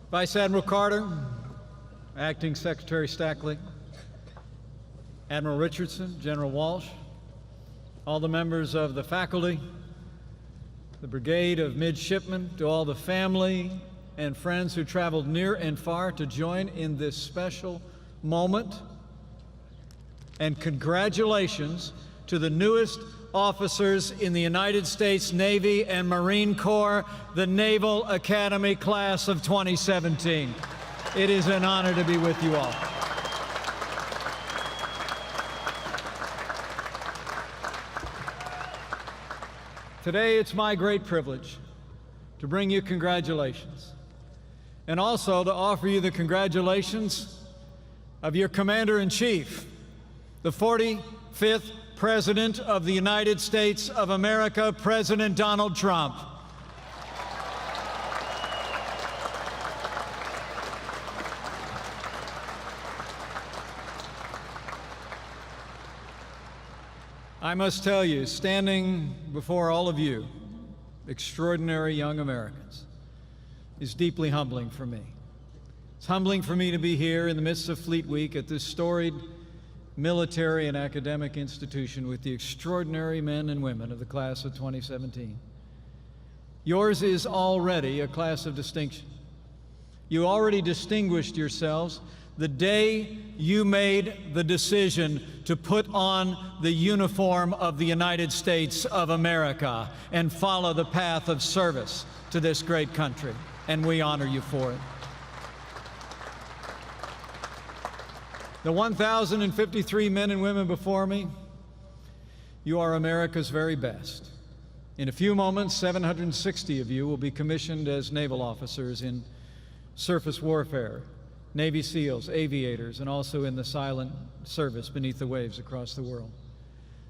Vice Admiral Carter, Acting Secretary Stackley, Admiral Richardson, General Walsh, all the members of the faculty, the brigade of midshipmen, to all the family and friends who traveled near and far to join in this special moment. And congratulations to the newest officers in the United States Navy and Marine Corps, the Naval Academy Class of 2017. It is an honor to be with you all. Today, it's my great privilege to bring you congratulations, and also to offer you the congratulations of your Commander-in-Chief, the 45th President of the United States of America, President Donald Trump. I must tell you, standing before all of you, extraordinary young Americans, is deeply humbling for me. It's humbling for me to be here in the midst of Fleet Week at this storied military and academic institution with the extraordinary men and women of the class of 2017. Yours is already a class of distinction. You already distinguished yourselves the day you made the decision to put on the uniform of the United States of America and follow the path of service to this great country, and we honor you for it. The 1,053 men and women before me, you are America's very best. In a few moments, 760 of you will be commissioned as naval officers in surface warfare, Navy SEALs, aviators, and also in the silent service beneath the waves across the world.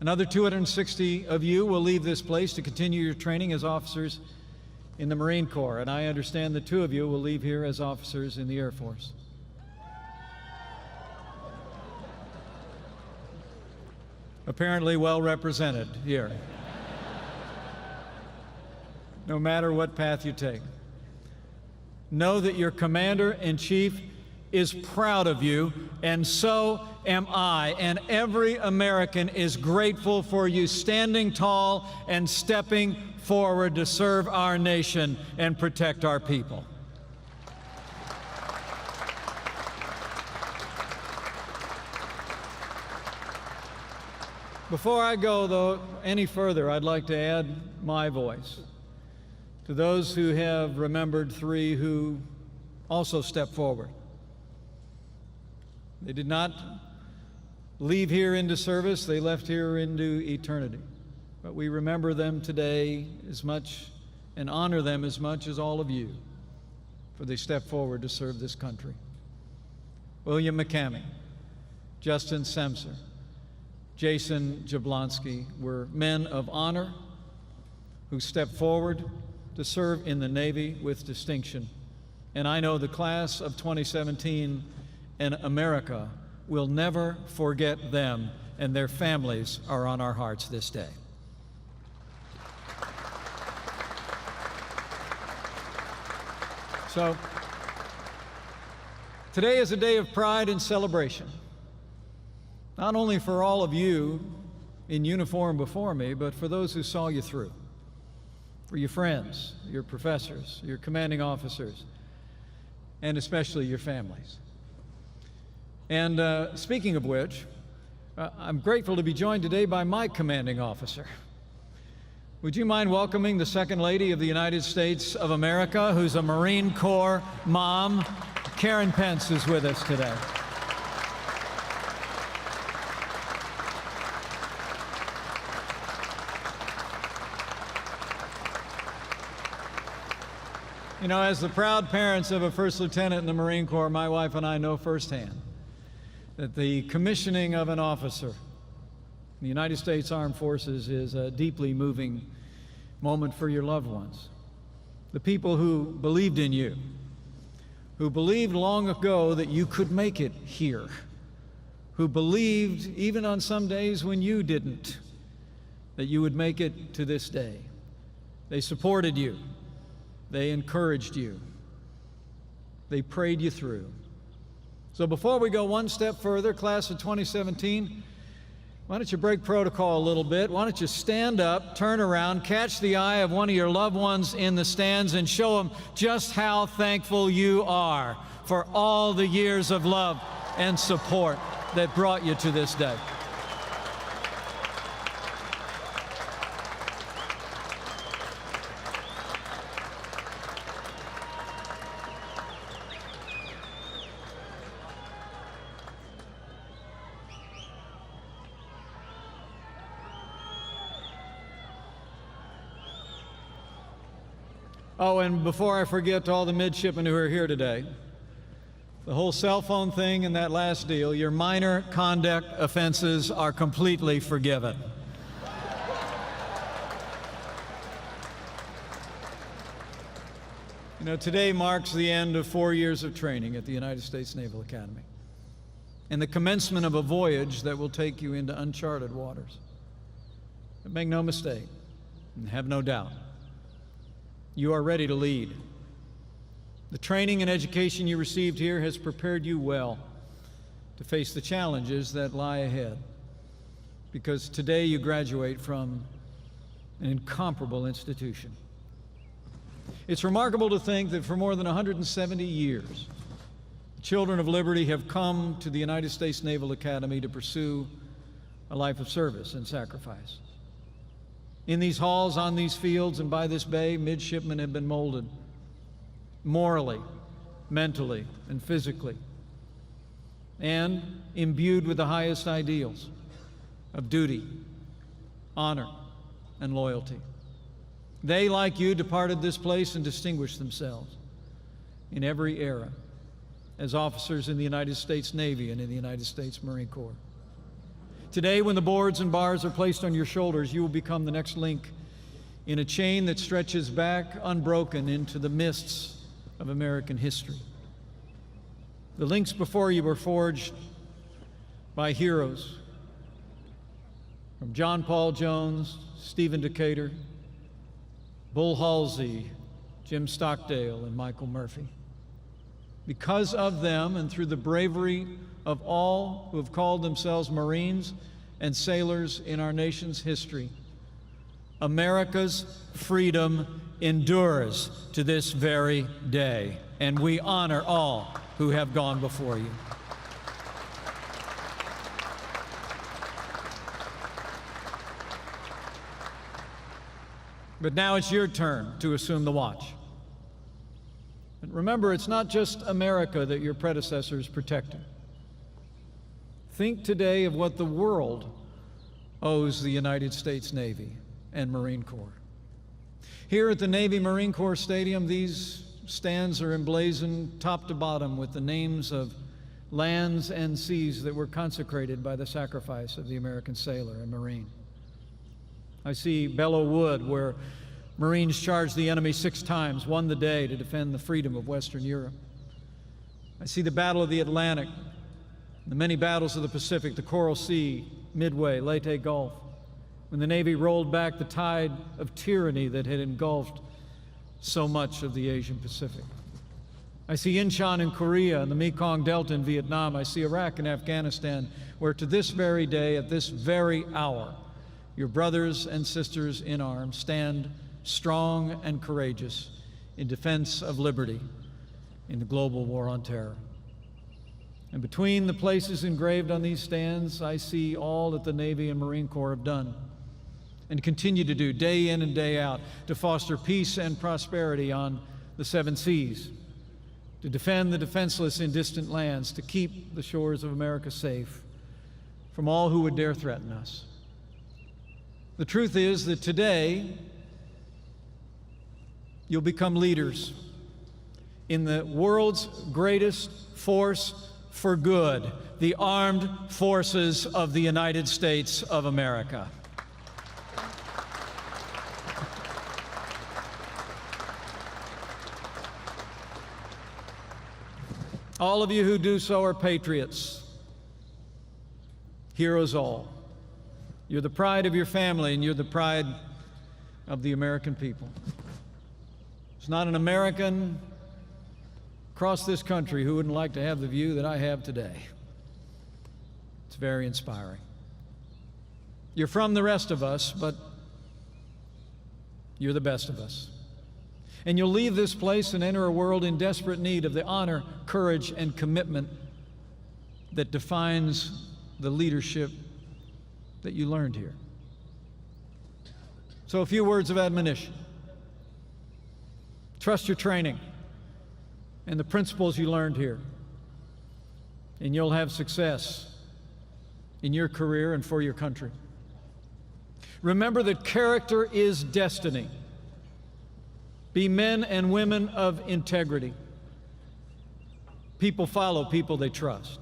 Another 260 of you will leave this place to continue your training as officers in the Marine Corps, and I understand that 2 of you will leave here as officers in the Air Force. Apparently well represented here. No matter what path you take, know that your Commander-in-Chief is proud of you, and so am I, and every American is grateful for you standing tall and stepping forward to serve our nation and protect our people. Before I go, though, any further, I'd like to add my voice to those who have remembered 3 who also stepped forward. They did not leave here into service, they left here into eternity. But we remember them today as much and honor them as much as all of you, for they stepped forward to serve this country. William McCamey, Justin Semser, Jason Jablonski were men of honor who stepped forward to serve in the Navy with distinction. And I know the class of 2017 and America will never forget them, and their families are on our hearts this day. So, today is a day of pride and celebration, not only for all of you in uniform before me, but for those who saw you through, for your friends, your professors, your commanding officers, and especially your families. And speaking of which, I'm grateful to be joined today by my commanding officer. Would you mind welcoming the Second Lady of the United States of America, who's a Marine Corps mom? Karen Pence is with us today. You know, as the proud parents of a first lieutenant in the Marine Corps, my wife and I know firsthand that the commissioning of an officer in the United States Armed Forces is a deeply moving moment for your loved ones. The people who believed in you, who believed long ago that you could make it here, who believed, even on some days when you didn't, that you would make it to this day. They supported you. They encouraged you. They prayed you through. So before we go one step further, class of 2017, why don't you break protocol a little bit? Why don't you stand up, turn around, catch the eye of one of your loved ones in the stands and show them just how thankful you are for all the years of love and support that brought you to this day. Oh, and before I forget to all the midshipmen who are here today, the whole cell phone thing and that last deal, your minor conduct offenses are completely forgiven. You know, today marks the end of 4 years of training at the United States Naval Academy and the commencement of a voyage that will take you into uncharted waters. But make no mistake, and have no doubt, you are ready to lead. The training and education you received here has prepared you well to face the challenges that lie ahead, because today you graduate from an incomparable institution. It's remarkable to think that for more than 170 years, the children of liberty have come to the United States Naval Academy to pursue a life of service and sacrifice. In these halls, on these fields, and by this bay, midshipmen have been molded morally, mentally, and physically, and imbued with the highest ideals of duty, honor, and loyalty. They, like you, departed this place and distinguished themselves in every era as officers in the United States Navy and in the United States Marine Corps. Today, when the boards and bars are placed on your shoulders, you will become the next link in a chain that stretches back unbroken into the mists of American history. The links before you were forged by heroes from John Paul Jones, Stephen Decatur, Bull Halsey, Jim Stockdale, and Michael Murphy. Because of them and through the bravery of all who have called themselves Marines and sailors in our nation's history, America's freedom endures to this very day, and we honor all who have gone before you. But now it's your turn to assume the watch. And remember, it's not just America that your predecessors protected. Think today of what the world owes the United States Navy and Marine Corps. Here at the Navy Marine Corps Stadium, these stands are emblazoned top to bottom with the names of lands and seas that were consecrated by the sacrifice of the American sailor and Marine. I see Belleau Wood, where Marines charged the enemy 6 times, won the day to defend the freedom of Western Europe. I see the Battle of the Atlantic, the many battles of the Pacific, the Coral Sea, Midway, Leyte Gulf, when the Navy rolled back the tide of tyranny that had engulfed so much of the Asian Pacific. I see Incheon in Korea and the Mekong Delta in Vietnam. I see Iraq and Afghanistan, where to this very day, at this very hour, your brothers and sisters in arms stand strong and courageous in defense of liberty in the global war on terror. And between the places engraved on these stands, I see all that the Navy and Marine Corps have done and continue to do day in and day out to foster peace and prosperity on the 7 seas, to defend the defenseless in distant lands, to keep the shores of America safe from all who would dare threaten us. The truth is that today, you'll become leaders in the world's greatest force for good, the armed forces of the United States of America. All of you who do so are patriots, heroes all. You're the pride of your family, and you're the pride of the American people. It's not an American across this country who wouldn't like to have the view that I have today. It's very inspiring. You're from the rest of us, but you're the best of us. And you'll leave this place and enter a world in desperate need of the honor, courage, and commitment that defines the leadership that you learned here. So a few words of admonition. Trust your training and the principles you learned here, and you'll have success in your career and for your country. Remember that character is destiny. Be men and women of integrity. People follow people they trust.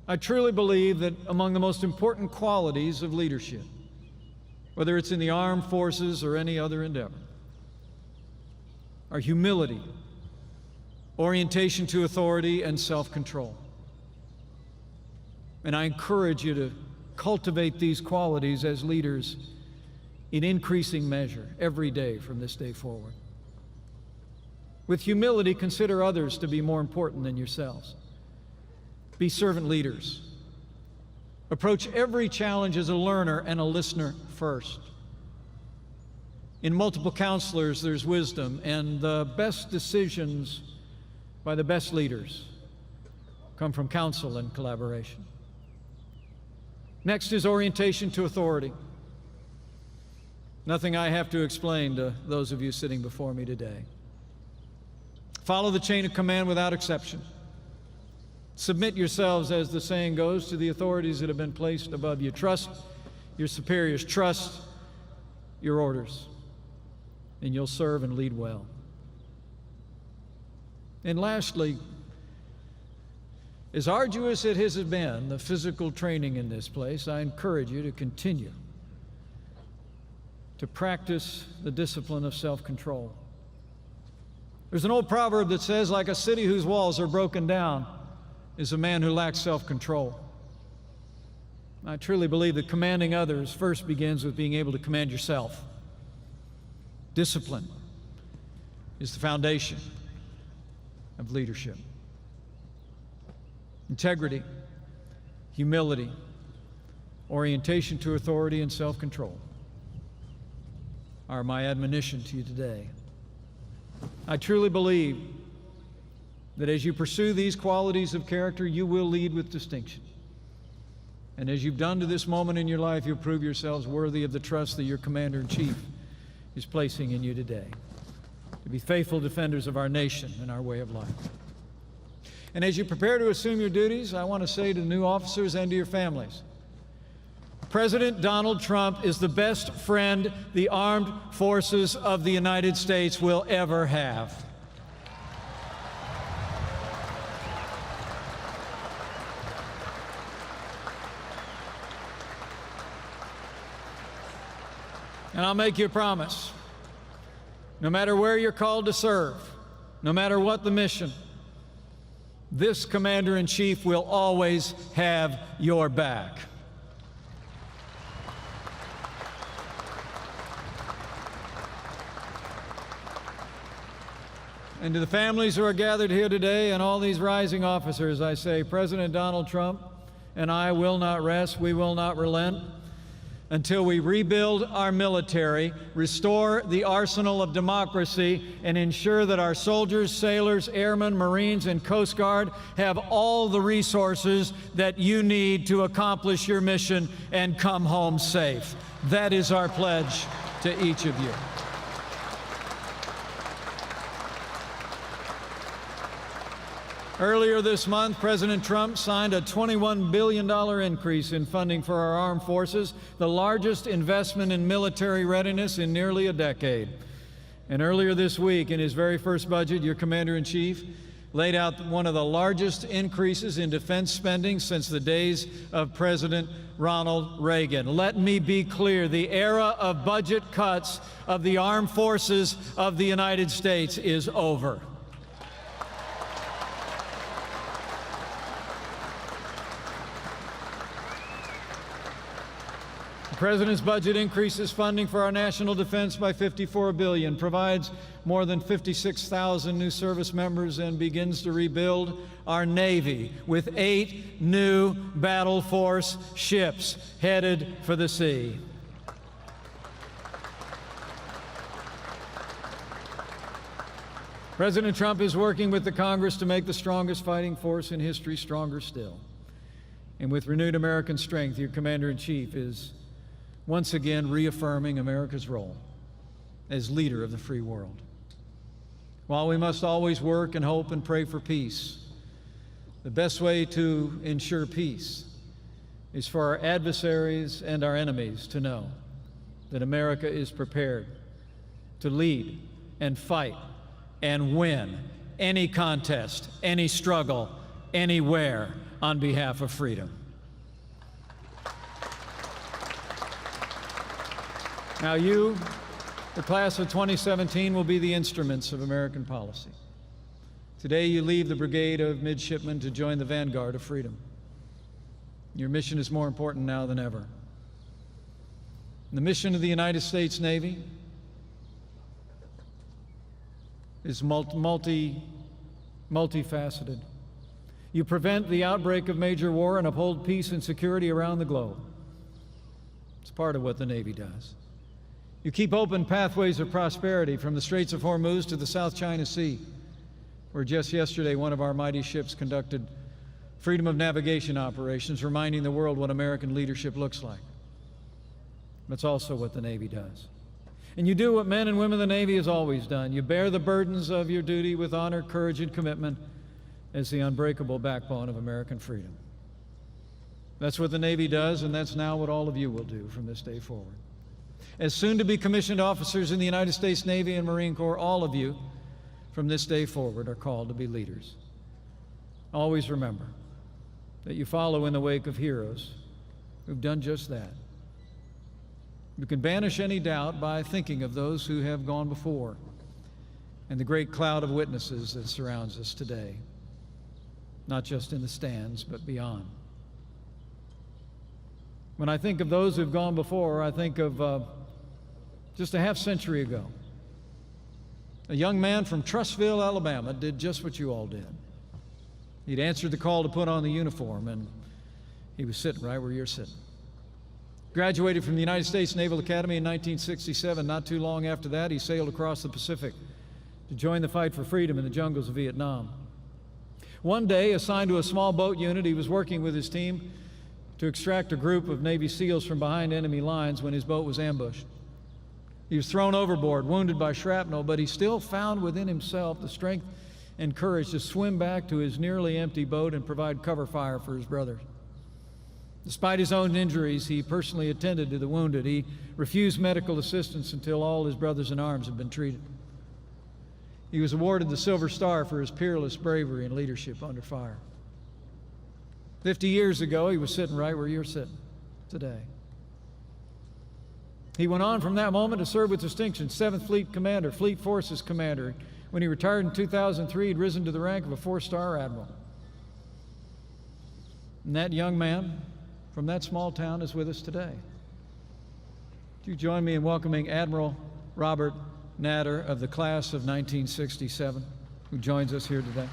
I truly believe that among the most important qualities of leadership, whether it's in the armed forces or any other endeavor, are humility, orientation to authority, and self-control. And I encourage you to cultivate these qualities as leaders in increasing measure every day from this day forward. With humility, consider others to be more important than yourselves. Be servant leaders. Approach every challenge as a learner and a listener first. In multiple counselors, there's wisdom, and the best decisions by the best leaders come from counsel and collaboration. Next is orientation to authority. Nothing I have to explain to those of you sitting before me today. Follow the chain of command without exception. Submit yourselves, as the saying goes, to the authorities that have been placed above you. Trust your superiors. Trust your orders, and you'll serve and lead well. And lastly, as arduous as it has been, the physical training in this place, I encourage you to continue to practice the discipline of self-control. There's an old proverb that says, like a city whose walls are broken down is a man who lacks self-control. I truly believe that commanding others first begins with being able to command yourself. Discipline is the foundation of leadership. Integrity, humility, orientation to authority, and self-control are my admonition to you today. I truly believe that as you pursue these qualities of character, you will lead with distinction. And as you've done to this moment in your life, you'll prove yourselves worthy of the trust that your Commander-in-Chief is placing in you today, to be faithful defenders of our nation and our way of life. And as you prepare to assume your duties, I want to say to the new officers and to your families, President Donald Trump is the best friend the armed forces of the United States will ever have. And I'll make you a promise. No matter where you're called to serve, no matter what the mission, this Commander-in-Chief will always have your back. And to the families who are gathered here today and all these rising officers, I say, President Donald Trump and I will not rest, we will not relent until we rebuild our military, restore the arsenal of democracy, and ensure that our soldiers, sailors, airmen, Marines, and Coast Guard have all the resources that you need to accomplish your mission and come home safe. That is our pledge to each of you. Earlier this month, President Trump signed a $21 billion increase in funding for our armed forces, the largest investment in military readiness in nearly a decade. And earlier this week, in his very first budget, your Commander-in-Chief laid out one of the largest increases in defense spending since the days of President Ronald Reagan. Let me be clear, the era of budget cuts of the armed forces of the United States is over. The President's budget increases funding for our national defense by $54 billion, provides more than 56,000 new service members, and begins to rebuild our Navy with 8 new battle force ships headed for the sea. President Trump is working with the Congress to make the strongest fighting force in history stronger still. And with renewed American strength, your Commander-in-Chief is once again reaffirming America's role as leader of the free world. While we must always work and hope and pray for peace, the best way to ensure peace is for our adversaries and our enemies to know that America is prepared to lead and fight and win any contest, any struggle, anywhere on behalf of freedom. Now you, the class of 2017, will be the instruments of American policy. Today you leave the brigade of midshipmen to join the vanguard of freedom. Your mission is more important now than ever. The mission of the United States Navy is multifaceted. You prevent the outbreak of major war and uphold peace and security around the globe. It's part of what the Navy does. You keep open pathways of prosperity from the Straits of Hormuz to the South China Sea, where just yesterday one of our mighty ships conducted freedom of navigation operations, reminding the world what American leadership looks like. That's also what the Navy does. And you do what men and women of the Navy has always done. You bear the burdens of your duty with honor, courage, and commitment as the unbreakable backbone of American freedom. That's what the Navy does, and that's now what all of you will do from this day forward. As soon-to-be commissioned officers in the United States Navy and Marine Corps, all of you from this day forward are called to be leaders. Always remember that you follow in the wake of heroes who've done just that. You can banish any doubt by thinking of those who have gone before and the great cloud of witnesses that surrounds us today, not just in the stands, but beyond. When I think of those who've gone before, I think of just a half century ago. A young man from Trussville, Alabama, did just what you all did. He'd answered the call to put on the uniform, and he was sitting right where you're sitting. Graduated from the United States Naval Academy in 1967. Not too long after that, he sailed across the Pacific to join the fight for freedom in the jungles of Vietnam. One day, assigned to a small boat unit, he was working with his team to extract a group of Navy SEALs from behind enemy lines when his boat was ambushed. He was thrown overboard, wounded by shrapnel, but he still found within himself the strength and courage to swim back to his nearly empty boat and provide cover fire for his brothers. Despite his own injuries, he personally attended to the wounded. He refused medical assistance until all his brothers in arms had been treated. He was awarded the Silver Star for his peerless bravery and leadership under fire. 50 years ago, he was sitting right where you're sitting today. He went on from that moment to serve with distinction, 7th Fleet Commander, Fleet Forces Commander. When he retired in 2003, he'd risen to the rank of a 4-star admiral. And that young man from that small town is with us today. Would you join me in welcoming Admiral Robert Natter of the class of 1967, who joins us here today.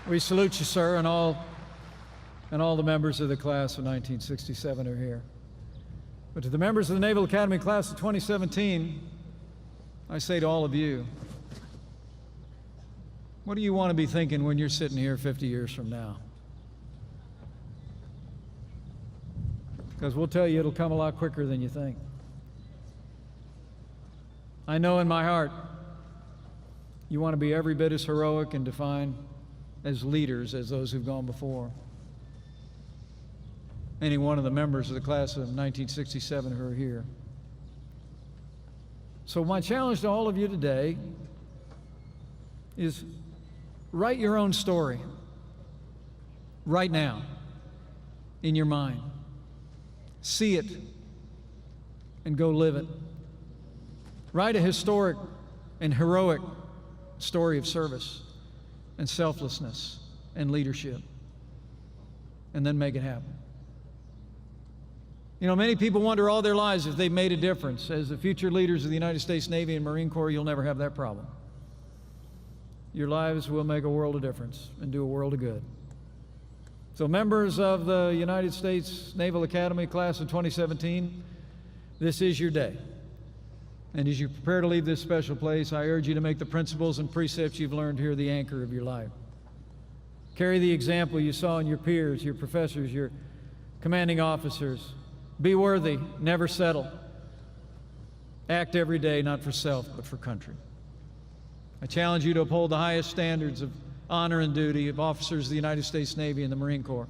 We salute you, sir, and all the members of the class of 1967 are here. But to the members of the Naval Academy class of 2017, I say to all of you, what do you want to be thinking when you're sitting here 50 years from now? Because we'll tell you it'll come a lot quicker than you think. I know in my heart you want to be every bit as heroic and defined as leaders as those who've gone before. Any one of the members of the class of 1967 who are here. So my challenge to all of you today is Write your own story right now in your mind. See it and go live it. Write a historic and heroic story of service and selflessness and leadership, and then make it happen. You know, many people wonder all their lives if they've made a difference. As the future leaders of the United States Navy and Marine Corps, you'll never have that problem. Your lives will make a world of difference and do a world of good. So members of the United States Naval Academy class of 2017, this is your day. And as you prepare to leave this special place, I urge you to make the principles and precepts you've learned here the anchor of your life. Carry the example you saw in your peers, your professors, your commanding officers. Be worthy, never settle. Act every day, not for self, but for country. I challenge you to uphold the highest standards of honor and duty of officers of the United States Navy and the Marine Corps,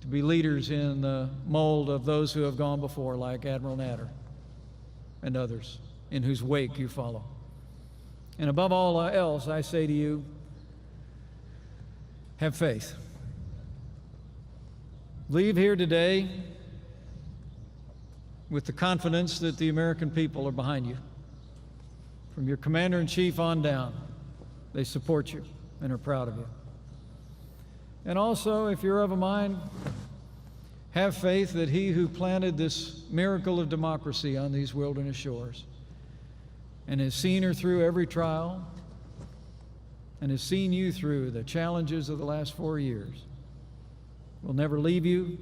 to be leaders in the mold of those who have gone before, like Admiral Natter and others, in whose wake you follow. And above all else, I say to you, have faith. Leave here today with the confidence that the American people are behind you. From your commander-in-chief on down, they support you and are proud of you. And also, if you're of a mind, have faith that he who planted this miracle of democracy on these wilderness shores and has seen her through every trial and has seen you through the challenges of the last 4 years will never leave you,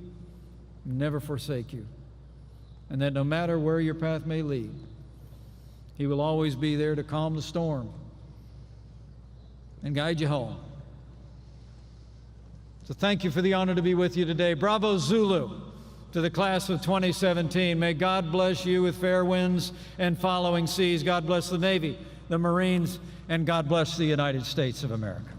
never forsake you, and that no matter where your path may lead, he will always be there to calm the storm and guide you home. So thank you for the honor to be with you today. Bravo Zulu to the class of 2017. May God bless you with fair winds and following seas. God bless the Navy, the Marines, and God bless the United States of America.